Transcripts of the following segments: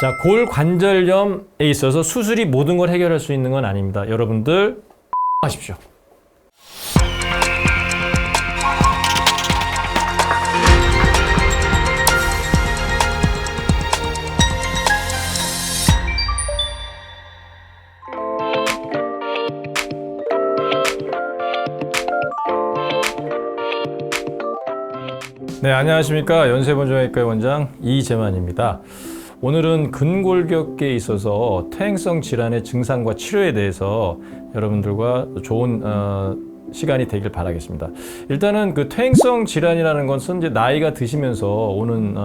자, 골관절염에 있어서 수술이 모든 걸 해결할 수 있는 건 아닙니다. 여러분들 하십시오. 네, 안녕하십니까. 연세본정외과 원장 이재만입니다. 오늘은 근골격계에 있어서 퇴행성 질환의 증상과 치료에 대해서 여러분들과 좋은 시간이 되길 바라겠습니다. 일단은 그 퇴행성 질환이라는 것은 이제 나이가 드시면서 오는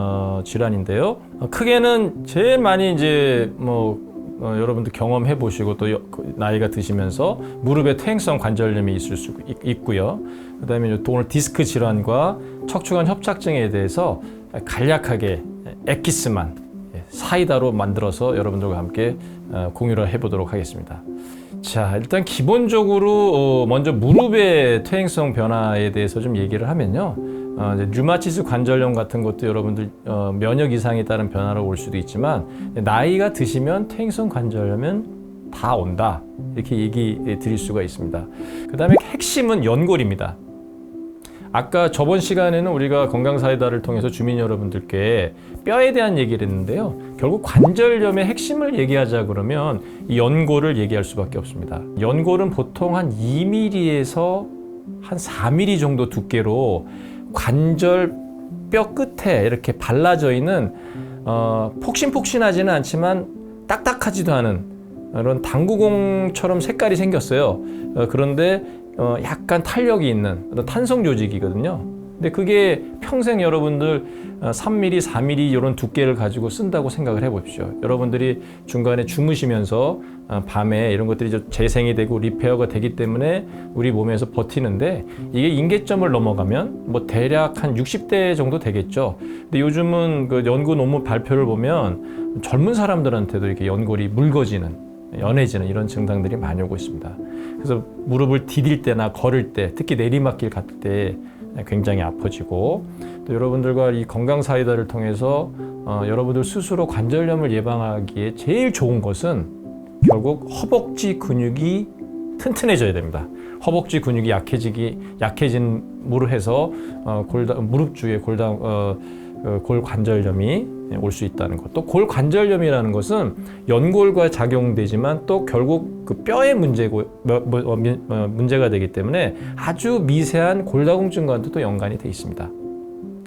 질환인데요. 크게는 제일 많이 이제 여러분들 경험해 보시고 또 나이가 드시면서 무릎에 퇴행성 관절염이 있을 수 있고요. 그다음에 오늘 디스크 질환과 척추관 협착증에 대해서 간략하게 엑기스만 사이다로 만들어서 여러분들과 함께 공유를 해보도록 하겠습니다. 자, 일단 기본적으로 먼저 무릎의 퇴행성 변화에 대해서 좀 얘기를 하면요. 이제 류마티스 관절염 같은 것도 여러분들 면역 이상에 따른 변화로 올 수도 있지만 나이가 드시면 퇴행성 관절염은 다 온다 이렇게 얘기 드릴 수가 있습니다. 그 다음에 핵심은 연골입니다. 아까 저번 시간에는 우리가 건강사이다를 통해서 주민 여러분들께 뼈에 대한 얘기를 했는데요. 결국 관절염의 핵심을 얘기하자 그러면 이 연골을 얘기할 수밖에 없습니다. 연골은 보통 한 2mm에서 한 4mm 정도 두께로 관절 뼈 끝에 이렇게 발라져 있는 폭신폭신하지는 않지만 딱딱하지도 않은 그런 당구공처럼 색깔이 생겼어요. 그런데 약간 탄력이 있는 탄성 조직이거든요. 근데 그게 평생 여러분들 3mm, 4mm 이런 두께를 가지고 쓴다고 생각을 해보십시오. 여러분들이 중간에 주무시면서 밤에 이런 것들이 재생이 되고 리페어가 되기 때문에 우리 몸에서 버티는데 이게 임계점을 넘어가면 뭐 대략 한 60대 정도 되겠죠. 근데 요즘은 그 연구 논문 발표를 보면 젊은 사람들한테도 이렇게 연골이 묽어지는 연해지는 이런 증상들이 많이 오고 있습니다. 그래서 무릎을 디딜 때나 걸을 때, 특히 내리막길 갈 때 굉장히 아파지고 또 여러분들과 이 건강사이다를 통해서 여러분들 스스로 관절염을 예방하기에 제일 좋은 것은 결국 허벅지 근육이 튼튼해져야 됩니다. 허벅지 근육이 약해진 무릎 해서 무릎 주위에 골관절염이 올 수 있다는 것. 또 골관절염이라는 것은 연골과 작용되지만 또 결국 그 뼈의 문제가 되기 때문에 아주 미세한 골다공증과도 또 연관이 돼 있습니다.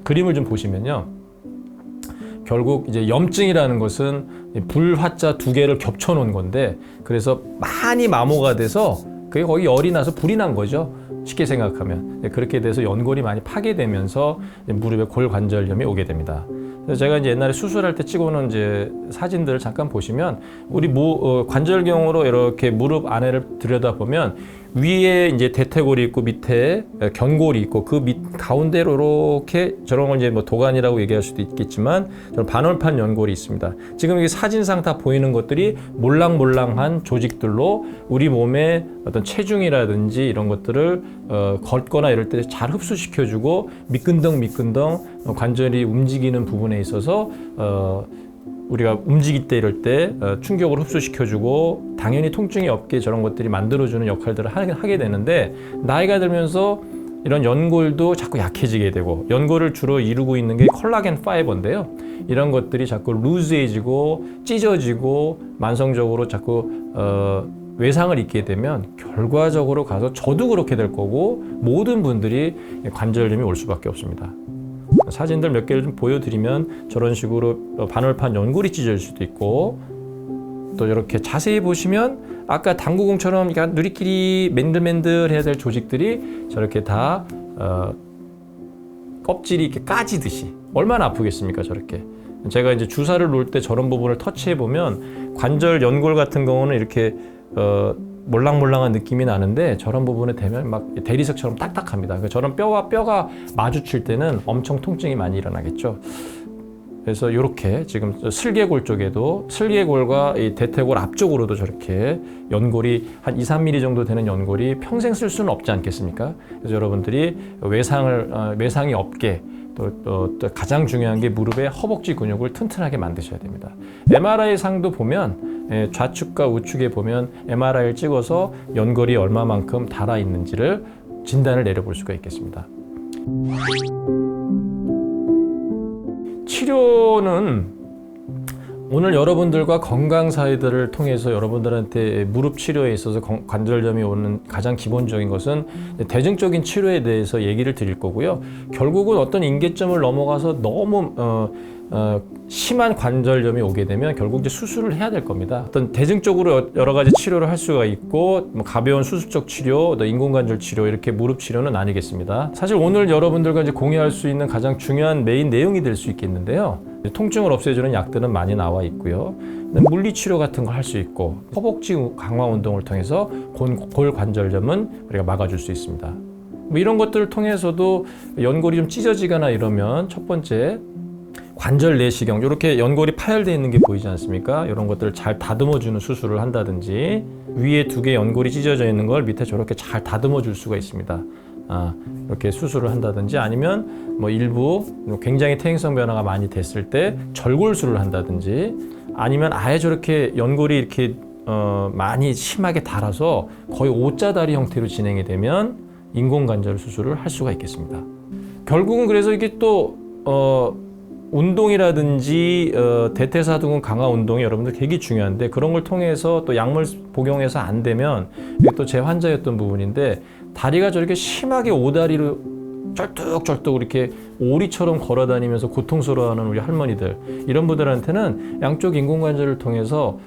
그림을 좀 보시면요. 결국 이제 염증이라는 것은 불화자 두 개를 겹쳐 놓은 건데 그래서 많이 마모가 돼서 그게 거의 열이 나서 불이 난 거죠. 쉽게 생각하면. 그렇게 돼서 연골이 많이 파괴되면서 무릎에 골관절염이 오게 됩니다. 그래서 제가 이제 옛날에 수술할 때 찍어놓은 이제 사진들을 잠깐 보시면 우리 관절경으로 이렇게 무릎 안에를 들여다보면 위에 이제 대퇴골이 있고 밑에 견골이 있고 그 가운데로 이렇게 저런 걸 이제 도관이라고 얘기할 수도 있겠지만 저는 반월판 연골이 있습니다. 지금 이 사진상 다 보이는 것들이 몰랑몰랑한 조직들로 우리 몸의 어떤 체중이라든지 이런 것들을 걷거나 이럴 때 잘 흡수시켜주고 미끈덩 관절이 움직이는 부분에 있어서 우리가 움직일 때 이럴 때 충격을 흡수시켜주고 당연히 통증이 없게 저런 것들이 만들어주는 역할들을 하게 되는데 나이가 들면서 이런 연골도 자꾸 약해지게 되고 연골을 주로 이루고 있는 게 콜라겐 파이버인데요. 이런 것들이 자꾸 루즈해지고 찢어지고 만성적으로 자꾸 외상을 입게 되면 결과적으로 가서 저도 그렇게 될 거고 모든 분들이 관절염이 올 수밖에 없습니다. 사진들 몇 개를 좀 보여드리면 저런 식으로 반월판 연골이 찢어질 수도 있고 또 이렇게 자세히 보시면 아까 당구공처럼 누리끼리 맨들맨들해야 될 조직들이 저렇게 다 껍질이 이렇게 까지듯이 얼마나 아프겠습니까 저렇게. 제가 이제 주사를 놓을 때 저런 부분을 터치해 보면 관절 연골 같은 경우는 이렇게 몰랑몰랑한 느낌이 나는데 저런 부분에 되면 막 대리석처럼 딱딱합니다. 저런 뼈와 뼈가 마주칠 때는 엄청 통증이 많이 일어나겠죠. 그래서 이렇게 지금 슬개골 쪽에도 슬개골과 이 대퇴골 앞쪽으로도 저렇게 연골이 한 2, 3mm 정도 되는 연골이 평생 쓸 수는 없지 않겠습니까? 그래서 여러분들이 외상이 없게 또 가장 중요한 게 무릎의 허벅지 근육을 튼튼하게 만드셔야 됩니다. MRI 상도 보면 좌측과 우측에 보면 MRI를 찍어서 연골이 얼마만큼 닳아 있는지를 진단을 내려볼 수가 있겠습니다. 치료는 오늘 여러분들과 건강사회들을 통해서 여러분들한테 무릎 치료에 있어서 관절염이 오는 가장 기본적인 것은 대증적인 치료에 대해서 얘기를 드릴 거고요. 결국은 어떤 임계점을 넘어가서 너무 심한 관절염이 오게 되면 결국 이제 수술을 해야 될 겁니다. 어떤 대증적으로 여러 가지 치료를 할 수가 있고 뭐 가벼운 수술적 치료, 인공관절 치료 이렇게 무릎 치료는 아니겠습니다. 사실 오늘 여러분들과 이제 공유할 수 있는 가장 중요한 메인 내용이 될 수 있겠는데요. 통증을 없애주는 약들은 많이 나와 있고요. 물리치료 같은 걸 할 수 있고 허벅지 강화 운동을 통해서 골관절염은 우리가 막아줄 수 있습니다. 뭐 이런 것들을 통해서도 연골이 좀 찢어지거나 이러면 첫 번째 관절 내시경, 이렇게 연골이 파열되어 있는 게 보이지 않습니까? 이런 것들을 잘 다듬어주는 수술을 한다든지 위에 2개 연골이 찢어져 있는 걸 밑에 저렇게 잘 다듬어 줄 수가 있습니다. 이렇게 수술을 한다든지 아니면 뭐 일부 굉장히 퇴행성 변화가 많이 됐을 때 절골술을 한다든지 아니면 아예 저렇게 연골이 이렇게 많이 심하게 닳아서 거의 O자다리 형태로 진행이 되면 인공관절 수술을 할 수가 있겠습니다. 결국은 그래서 이게 또 운동이라든지 대퇴사두근 강화 운동이 여러분들 되게 중요한데 그런 걸 통해서 또 약물 복용해서 안 되면 이게 또 제 환자였던 부분인데 다리가 저렇게 심하게 오다리로 쩔뚝쩔뚝 이렇게 오리처럼 걸어다니면서 고통스러워하는 우리 할머니들 이런 분들한테는 양쪽 인공관절을 통해서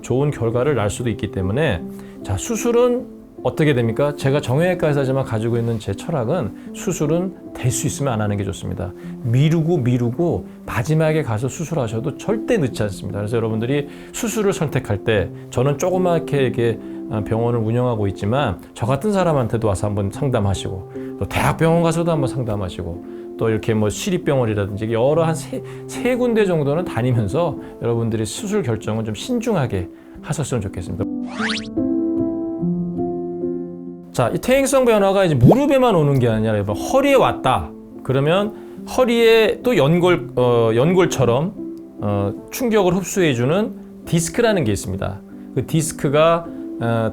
좋은 결과를 날 수도 있기 때문에 자 수술은 어떻게 됩니까? 제가 정형외과 의사지만 가지고 있는 제 철학은 수술은 될 수 있으면 안 하는 게 좋습니다. 미루고 마지막에 가서 수술하셔도 절대 늦지 않습니다. 그래서 여러분들이 수술을 선택할 때 저는 조그맣게 이렇게 병원을 운영하고 있지만 저 같은 사람한테도 와서 한번 상담하시고 또 대학병원 가서도 한번 상담하시고 또 이렇게 뭐 시립병원이라든지 여러 한 세 군데 정도는 다니면서 여러분들이 수술 결정은 좀 신중하게 하셨으면 좋겠습니다. 자, 이 퇴행성 변화가 이제 무릎에만 오는 게 아니라 허리에 왔다. 그러면 허리에 또 연골처럼 충격을 흡수해주는 디스크라는 게 있습니다. 그 디스크가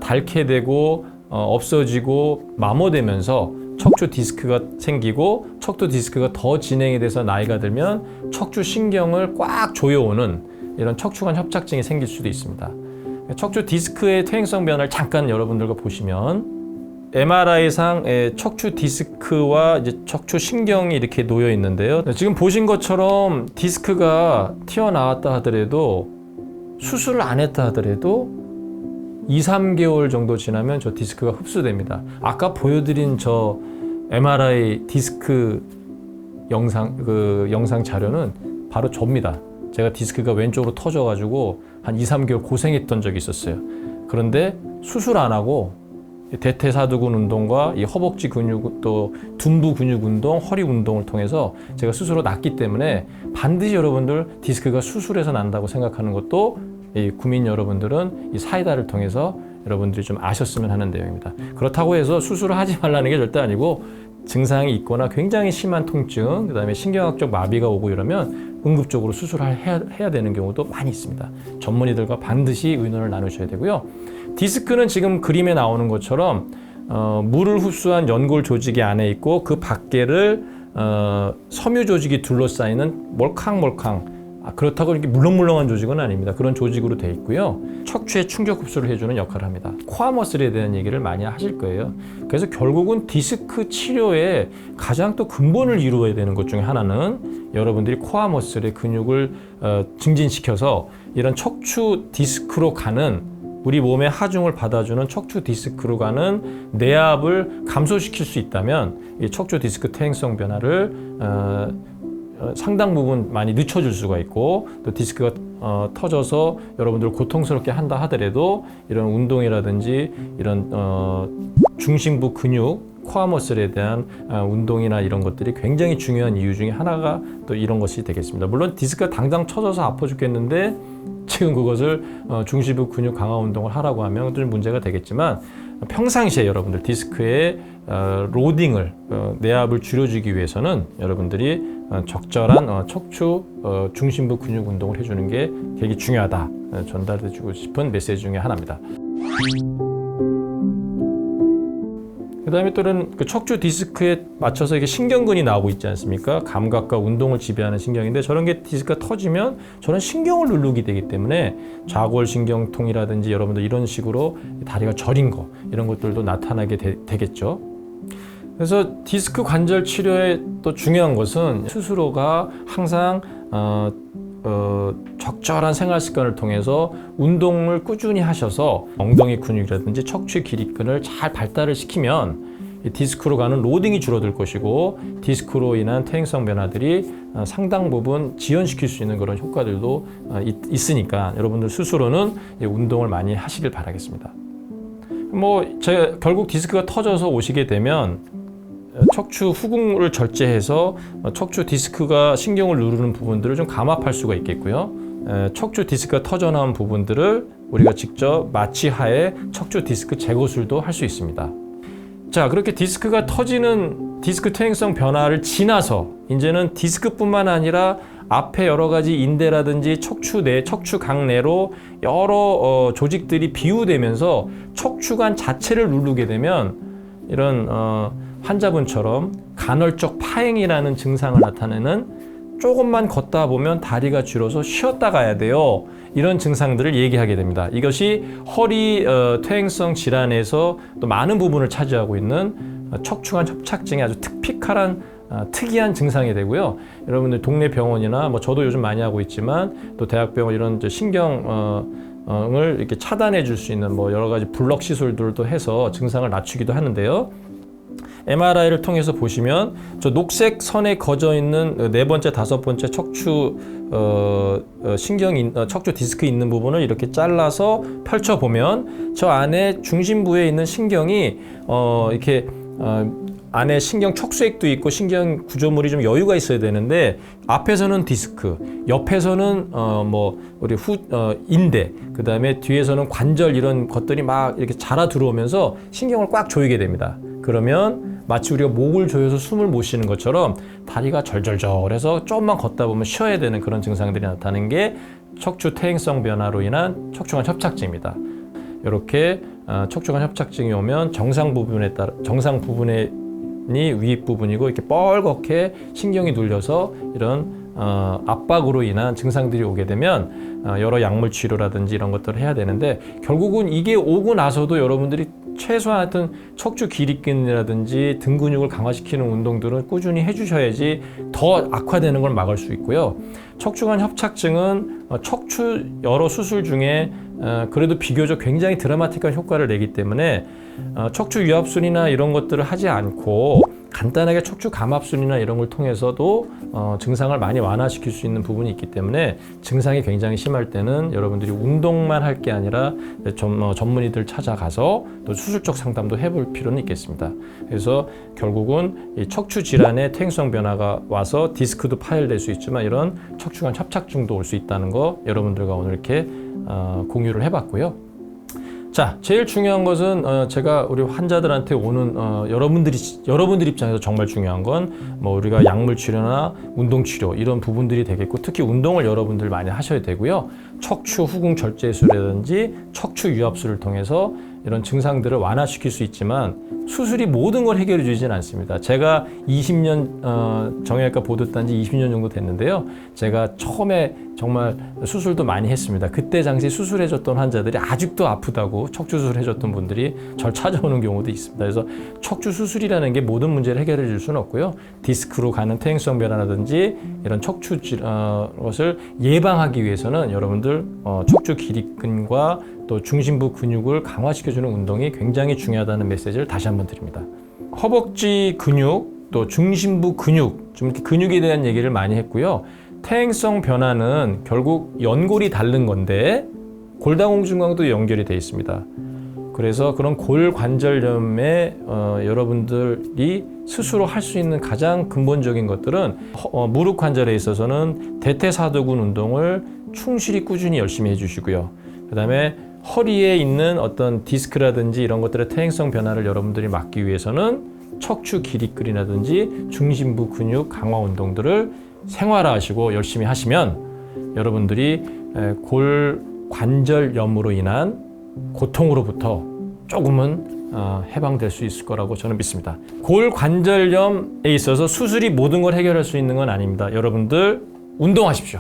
닳게 되고 없어지고 마모되면서 척추 디스크가 생기고 척추 디스크가 더 진행이 돼서 나이가 들면 척추 신경을 꽉 조여오는 이런 척추관 협착증이 생길 수도 있습니다. 척추 디스크의 퇴행성 변화를 잠깐 여러분들과 보시면 MRI상 척추 디스크와 이제 척추 신경이 이렇게 놓여 있는데요. 지금 보신 것처럼 디스크가 튀어나왔다 하더라도 수술을 안 했다 하더라도 2-3개월 정도 지나면 저 디스크가 흡수됩니다. 아까 보여드린 저 MRI 디스크 영상 자료는 바로 접니다. 제가 디스크가 왼쪽으로 터져가지고 한 2-3개월 고생했던 적이 있었어요. 그런데 수술 안 하고 대퇴사두근 운동과 이 허벅지 근육 또 둔부 근육 운동, 허리 운동을 통해서 제가 스스로 낫기 때문에 반드시 여러분들 디스크가 수술해서 난다고 생각하는 것도 이 구민 여러분들은 이 사이다를 통해서 여러분들이 좀 아셨으면 하는 내용입니다. 그렇다고 해서 수술을 하지 말라는 게 절대 아니고 증상이 있거나 굉장히 심한 통증, 그다음에 신경학적 마비가 오고 이러면 응급적으로 수술을 해야 되는 경우도 많이 있습니다. 전문의들과 반드시 의논을 나누셔야 되고요. 디스크는 지금 그림에 나오는 것처럼 물을 흡수한 연골 조직이 안에 있고 그 밖에를 섬유 조직이 둘러싸이는 몰캉몰캉 그렇다고 이렇게 물렁물렁한 조직은 아닙니다. 그런 조직으로 되어 있고요. 척추에 충격 흡수를 해주는 역할을 합니다. 코어 머슬에 대한 얘기를 많이 하실 거예요. 그래서 결국은 디스크 치료의 가장 또 근본을 이루어야 되는 것 중에 하나는 여러분들이 코어 머슬의 근육을 증진시켜서 이런 척추 디스크로 가는 우리 몸의 하중을 받아주는 척추 디스크로 가는 내압을 감소시킬 수 있다면 이 척추 디스크 퇴행성 변화를 상당 부분 많이 늦춰줄 수가 있고 또 디스크가 터져서 여러분들 고통스럽게 한다 하더라도 이런 운동이라든지 이런 중심부 근육 코어 머슬에 대한 운동이나 이런 것들이 굉장히 중요한 이유 중에 하나가 또 이런 것이 되겠습니다. 물론 디스크가 당장 쳐져서 아파 죽겠는데 지금 그것을 중심부 근육 강화 운동을 하라고 하면 좀 문제가 되겠지만 평상시에 여러분들 디스크의 로딩을 내압을 줄여주기 위해서는 여러분들이 적절한 척추 중심부 근육 운동을 해주는 게 되게 중요하다, 전달해주고 싶은 메시지 중에 하나입니다. 그 다음에 또는 그 척추 디스크에 맞춰서 이게 신경근이 나오고 있지 않습니까? 감각과 운동을 지배하는 신경인데, 저런 게 디스크가 터지면 저런 신경을 누르게 되기 때문에 좌골신경통이라든지 여러분들 이런 식으로 다리가 저린 거, 이런 것들도 나타나게 되겠죠. 그래서 디스크 관절 치료에 또 중요한 것은 스스로가 항상 적절한 생활 습관을 통해서 운동을 꾸준히 하셔서 엉덩이 근육이라든지 척추 길이근을 잘 발달을 시키면 디스크로 가는 로딩이 줄어들 것이고, 디스크로 인한 퇴행성 변화들이 상당 부분 지연시킬 수 있는 그런 효과들도 있으니까 여러분들 스스로는 운동을 많이 하시길 바라겠습니다. 제가 결국 디스크가 터져서 오시게 되면 척추 후궁을 절제해서 척추 디스크가 신경을 누르는 부분들을 좀 감압할 수가 있겠고요. 척추 디스크가 터져 나온 부분들을 우리가 직접 마취하에 척추 디스크 제거술도 할 수 있습니다. 자, 그렇게 디스크가 터지는 디스크 퇴행성 변화를 지나서 이제는 디스크뿐만 아니라 앞에 여러 가지 인대라든지 척추강 내로 여러 조직들이 비우되면서 척추관 자체를 누르게 되면 이런 환자분처럼 간헐적 파행이라는 증상을 나타내는, 조금만 걷다 보면 다리가 줄어서 쉬었다 가야 돼요, 이런 증상들을 얘기하게 됩니다. 이것이 허리 퇴행성 질환에서 또 많은 부분을 차지하고 있는 척추관 협착증의 아주 특이한 증상이 되고요. 여러분들 동네 병원이나 저도 요즘 많이 하고 있지만 또 대학병원 이런 신경을 이렇게 차단해 줄 수 있는 여러 가지 블럭 시술들도 해서 증상을 낮추기도 하는데요. MRI를 통해서 보시면 저 녹색 선에 거져 있는 네 번째, 다섯 번째 척추 척추 디스크 있는 부분을 이렇게 잘라서 펼쳐 보면 저 안에 중심부에 있는 신경이 이렇게 안에 신경 척수액도 있고 신경 구조물이 좀 여유가 있어야 되는데, 앞에서는 디스크, 옆에서는 우리 인대, 그 다음에 뒤에서는 관절, 이런 것들이 막 이렇게 자라 들어오면서 신경을 꽉 조이게 됩니다. 그러면 마치 우리가 목을 조여서 숨을 못 쉬는 것처럼 다리가 절절절해서 조금만 걷다 보면 쉬어야 되는 그런 증상들이 나타나는 게 척추 퇴행성 변화로 인한 척추관 협착증입니다. 이렇게 척추관 협착증이 오면 정상 부분이 윗부분이고 이렇게 뻘겋게 신경이 눌려서 이런 압박으로 인한 증상들이 오게 되면 여러 약물 치료라든지 이런 것들을 해야 되는데, 결국은 이게 오고 나서도 여러분들이 최소한 하여튼 척추 길이근이라든지 등 근육을 강화시키는 운동들은 꾸준히 해주셔야지 더 악화되는 걸 막을 수 있고요. 척추관 협착증은 척추 여러 수술 중에 그래도 비교적 굉장히 드라마틱한 효과를 내기 때문에 척추 유압술이나 이런 것들을 하지 않고 간단하게 척추 감압술이나 이런 걸 통해서도 증상을 많이 완화시킬 수 있는 부분이 있기 때문에, 증상이 굉장히 심할 때는 여러분들이 운동만 할 게 아니라 전문의들 찾아가서 또 수술적 상담도 해볼 필요는 있겠습니다. 그래서 결국은 이 척추 질환의 퇴행성 변화가 와서 디스크도 파열될 수 있지만 이런 척추관 협착증도 올 수 있다는 거 여러분들과 오늘 이렇게 공유를 해봤고요. 자, 제일 중요한 것은 제가 우리 환자들한테 오는 여러분들 입장에서 정말 중요한 건 우리가 약물 치료나 운동 치료 이런 부분들이 되겠고, 특히 운동을 여러분들 많이 하셔야 되고요. 척추 후궁 절제술이라든지 척추 유압술을 통해서 이런 증상들을 완화시킬 수 있지만 수술이 모든 걸 해결해 주지는 않습니다. 제가 20년 정형외과 보듯한 지 20년 정도 됐는데요. 제가 처음에 정말 수술도 많이 했습니다. 그때 당시 수술해줬던 환자들이 아직도 아프다고 척추 수술해줬던 분들이 절 찾아오는 경우도 있습니다. 그래서 척추 수술이라는 게 모든 문제를 해결해 줄 수는 없고요. 디스크로 가는 퇴행성 변화라든지 이런 척추 것을 예방하기 위해서는 여러분들 척추 길이근과 또 중심부 근육을 강화시켜주는 운동이 굉장히 중요하다는 메시지를 다시 한번 드립니다. 허벅지 근육, 또 중심부 근육, 좀 이렇게 근육에 대한 얘기를 많이 했고요. 퇴행성 변화는 결국 연골이 닳는 건데 골다공증과도 연결이 되어 있습니다. 그래서 그런 골관절염에 여러분들이 스스로 할 수 있는 가장 근본적인 것들은 무릎 관절에 있어서는 대퇴사두근 운동을 충실히 꾸준히 열심히 해주시고요. 그 다음에 허리에 있는 어떤 디스크라든지 이런 것들의 퇴행성 변화를 여러분들이 막기 위해서는 척추 기립근이라든지 중심부 근육 강화 운동들을 생활화하시고 열심히 하시면 여러분들이 골관절염으로 인한 고통으로부터 조금은 해방될 수 있을 거라고 저는 믿습니다. 골관절염에 있어서 수술이 모든 걸 해결할 수 있는 건 아닙니다. 여러분들 운동하십시오.